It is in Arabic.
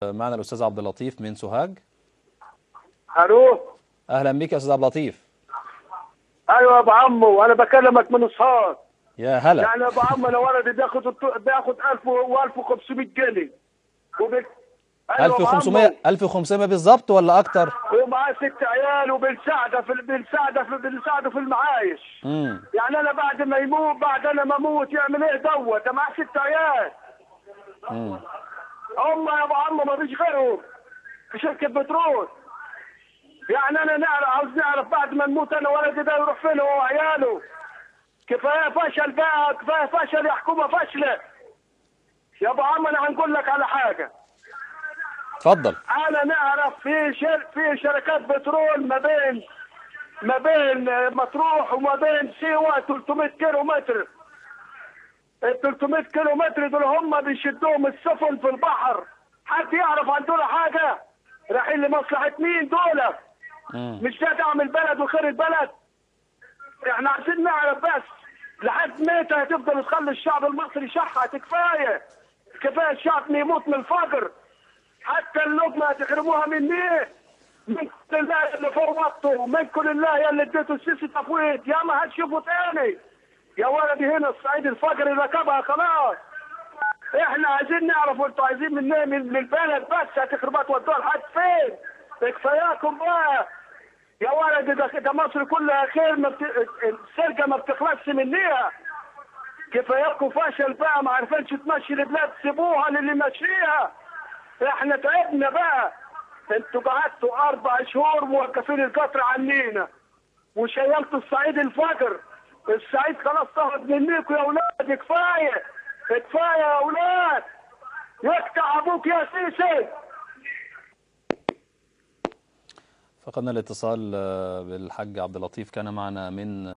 معنا الأستاذ عبد اللطيف من سوهاج. الو. أهلا بك يا أستاذ عبد اللطيف. ايوه يا ابو عمو، انا بكلمك من اسهار. يا هلا. يعني يا ابو عمو، انا ولدي بياخد 1000 و1500 جنيه ايوه يا ابو 1500 عمو. 1500 بالظبط ولا أكتر؟ ومعاه 6 عيال وبنساعده في المعايش. امم يعني انا بعد انا ما اموت يعمل ايه دوت؟ ده معاه 6 عيال. امم هم يا ابو عمو ما فيش غيرهم في شركه بترول. يعني انا عاوز نعرف بعد ما نموت انا ولدي ده يروح فين هو وعياله. كفايه فشل بقى، كفايه فشل يا حكومه فاشله. يا ابو عم انا هنقول لك على حاجه. اتفضل. انا نعرف في شركات بترول ما بين مطروح وما بين سيوه 300 كيلو متر. ال 300 كيلو متر دول هم بيشدوهم السفن في البحر. حد يعرف عن دول حاجه؟ رايحين لمصلحه مين دول؟ مش ده دعم البلد وخير البلد؟ احنا عايزين نعرف بس لحد متى هتفضل تخلي الشعب المصري شحات؟ كفايه الشعب يموت من الفقر. حتى اللقمه هتحرموها مني. من كل الله اللي فوضته، من كل الله اللي اديته السيسي تفويض، يا ما هتشوفوا تاني. يا ولدي هنا الصعيد الفقر ركبها خلاص. احنا عايزين نعرف انتوا عايزين مني من البلد بس هتخربوا تودوها لحد فين؟ كفاياكم بقى. يا ولد ده مصر كلها خير، السرقه ما بتخلصش منيها. كفاياكم فشل بقى، ما عرفتش تمشي البلاد، سيبوها للي ماشيها. احنا تعبنا بقى. انتوا قعدتوا 4 شهور موقفين القطر عنينا وشيلتوا الصعيد الفقر. الصعيد خلاص طهد منكم يا اولاد. كفايه كفايه يا اولاد. يقطع ابوك يا سيسي. فقدنا الاتصال بالحاج عبد اللطيف، كان معنا من